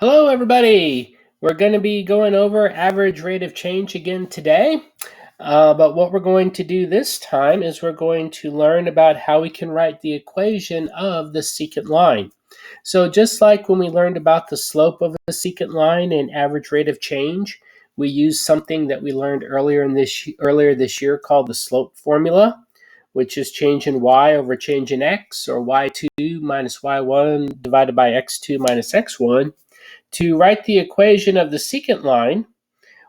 Hello, everybody. We're going to be going over average rate of change again today. But what we're going to do this time is we're going to learn about how we can write the equation of the secant line. So just like when we learned about the slope of a secant line and average rate of change, we use something that we learned earlier this year called the slope formula, which is change in y over change in x, or y2 minus y1 divided by x2 minus x1. To write the equation of the secant line,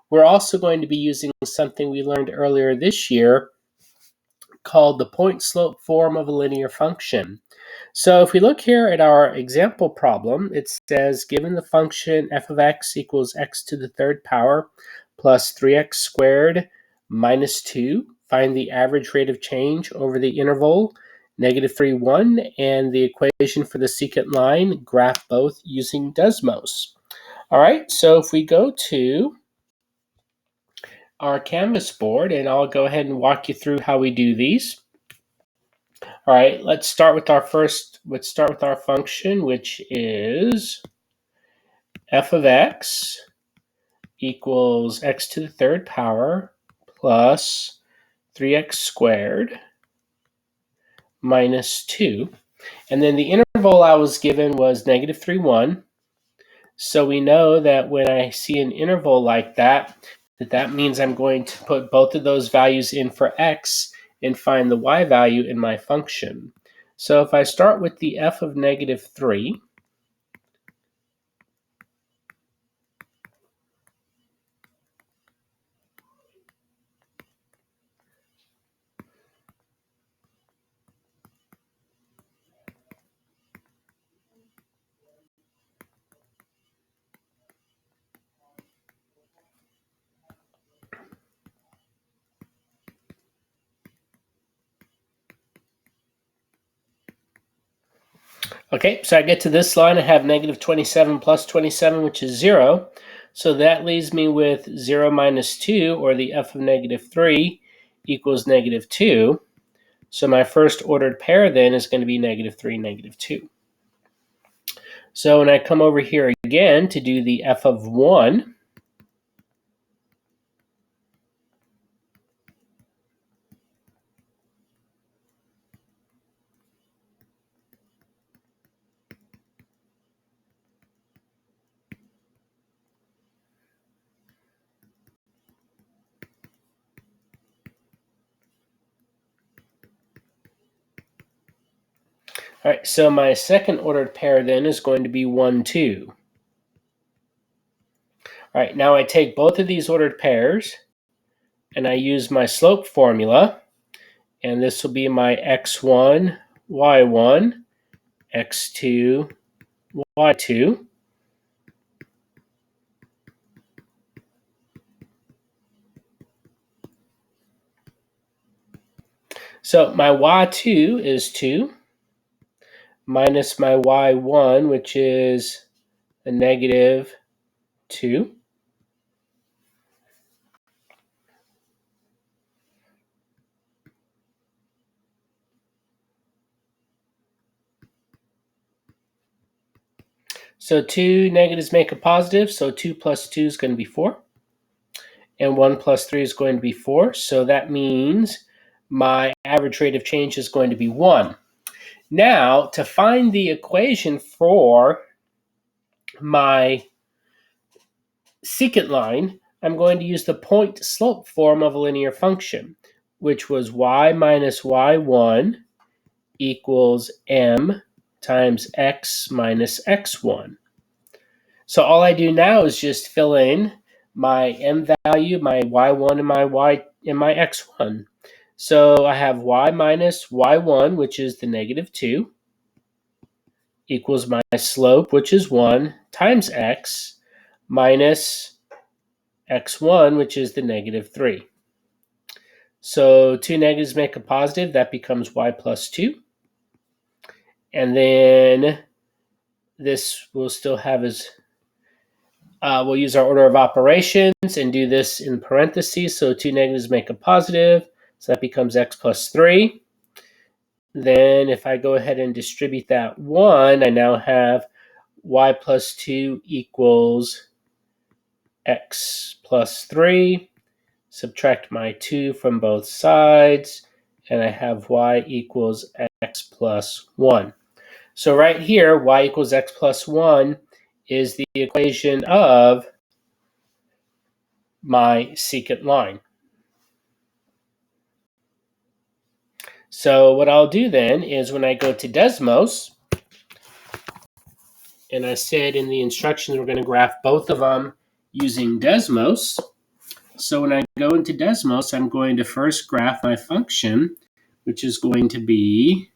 we're also going to be using something we learned earlier this year called the point-slope form of a linear function. So if we look here at our example problem, it says given the function f of x equals x to the third power plus 3x squared minus 2, find the average rate of change over the interval -3, 1, and the equation for the secant line, graph both using Desmos. All right, so if we go to our Canvas board, and I'll go ahead and walk you through how we do these. All right, let's start with our function, which is f of x equals x to the third power plus 3x squared minus 2. And then the interval I was given was -3, 1. So we know that when I see an interval like that means I'm going to put both of those values in for x and find the y value in my function. So if I start with the f of -3, okay, so I get to this line, I have -27 plus 27, which is 0. So that leaves me with 0 minus 2, or the f of -3, equals -2. So my first ordered pair then is going to be -3, -2. So when I come over here again to do the f of 1, all right, so my second ordered pair then is going to be 1, 2. All right, now I take both of these ordered pairs and I use my slope formula, and this will be my x1, y1, x2, y2. So my y2 is 2 minus my y1, which is a -2. So 2 negatives make a positive, so 2 plus 2 is going to be 4. And 1 plus 3 is going to be 4. So that means my average rate of change is going to be 1. Now, to find the equation for my secant line, I'm going to use the point-slope form of a linear function, which was y minus y1 equals m times x minus x1. So all I do now is just fill in my m value, my y1 and my x1. So I have y minus y1, which is the -2, equals my slope, which is 1, times x, minus x1, which is the -3. So 2 negatives make a positive. That becomes y plus 2. And then this will still have as we'll use our order of operations and do this in parentheses. So 2 negatives make a positive. So that becomes x plus 3. Then if I go ahead and distribute that 1, I now have y plus 2 equals x plus 3. Subtract my 2 from both sides, and I have y equals x plus 1. So right here, y equals x plus 1 is the equation of my secant line. So what I'll do then is when I go to Desmos, and I said in the instructions we're going to graph both of them using Desmos. So when I go into Desmos, I'm going to first graph my function, which is going to be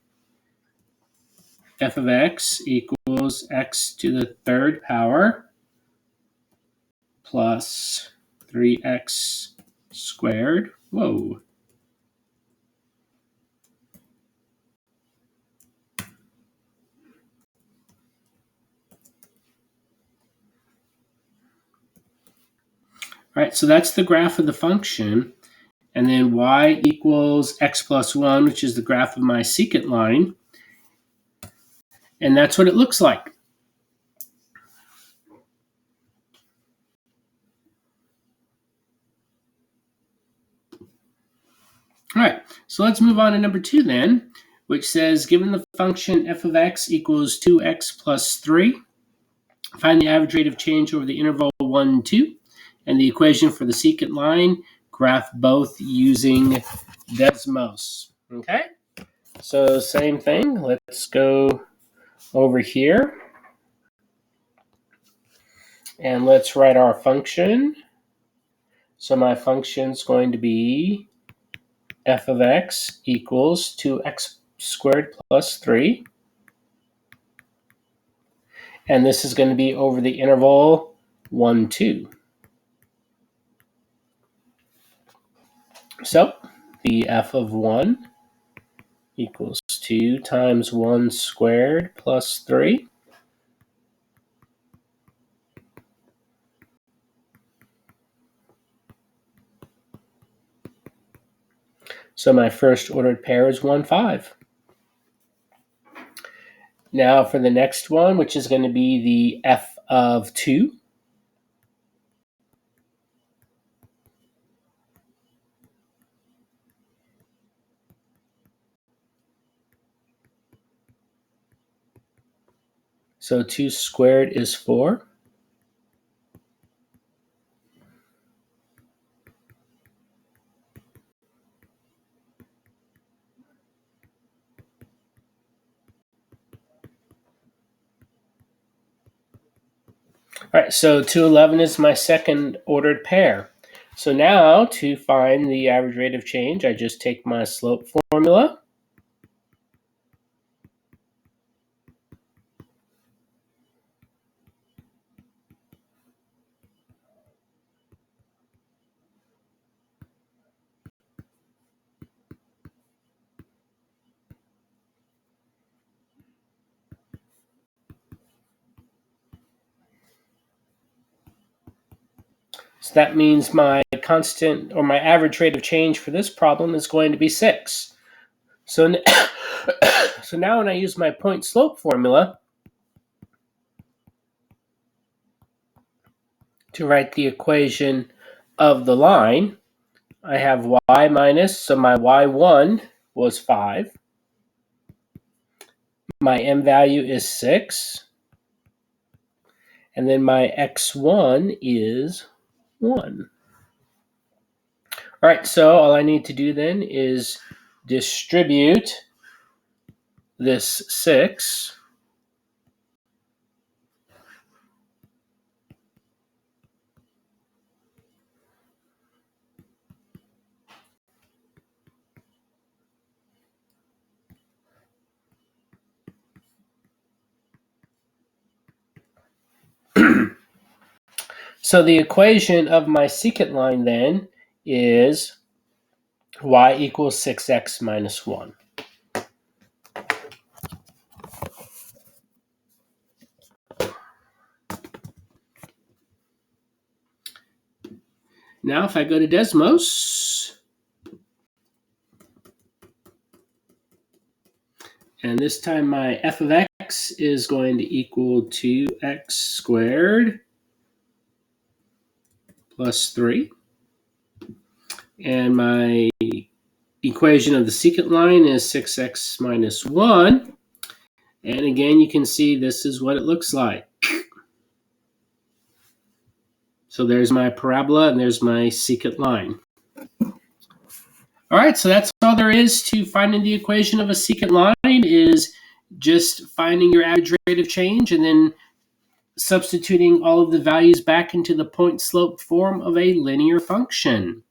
f of x equals x to the third power plus 3x squared. Whoa. All right, so that's the graph of the function. And then y equals x plus 1, which is the graph of my secant line. And that's what it looks like. All right, so let's move on to number 2 then, which says given the function f of x equals 2x plus 3, find the average rate of change over the interval 1, 2, and the equation for the secant line, graph both using Desmos. Okay, so same thing. Let's go over here and let's write our function. So my function is going to be f of x equals 2x squared plus 3. And this is going to be over the interval 1, 2. So the f of 1 equals 2 times 1 squared plus 3. So my first ordered pair is 1, 5. Now for the next one, which is going to be the f of 2. So 2 squared is 4. All right, so 211 is my second ordered pair. So now to find the average rate of change, I just take my slope formula. So that means my constant or my average rate of change for this problem is going to be 6. So, so now when I use my point slope formula to write the equation of the line, I have y minus, so my y1 was 5. My m value is 6. And then my x1 is 1. All right, so all I need to do then is distribute this 6. So the equation of my secant line then is y equals 6x minus 1. Now if I go to Desmos, and this time my f of x x is going to equal 2x squared plus 3. And my equation of the secant line is 6x minus 1. And again, you can see this is what it looks like. So there's my parabola and there's my secant line. All right, so that's all there is to finding the equation of a secant line, is just finding your average rate of change and then substituting all of the values back into the point slope form of a linear function.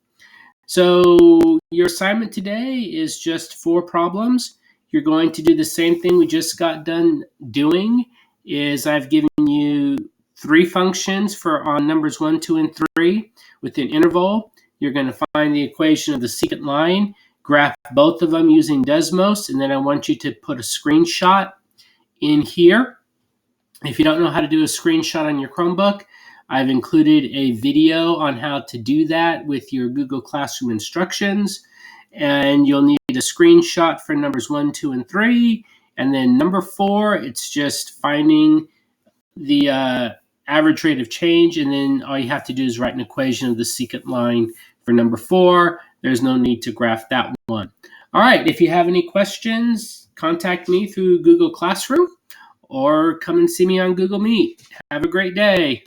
So your assignment today is just 4 problems. You're going to do the same thing we just got done doing. Is I've given you 3 functions on numbers 1, 2, and 3 with an interval. You're going to find the equation of the secant line, graph both of them using Desmos, and then I want you to put a screenshot in here. If you don't know how to do a screenshot on your Chromebook, I've included a video on how to do that with your Google Classroom instructions. And you'll need a screenshot for numbers 1, 2, and 3. And then number 4, it's just finding the average rate of change. And then all you have to do is write an equation of the secant line for number 4. There's no need to graph that one. All right, if you have any questions, contact me through Google Classroom or come and see me on Google Meet. Have a great day.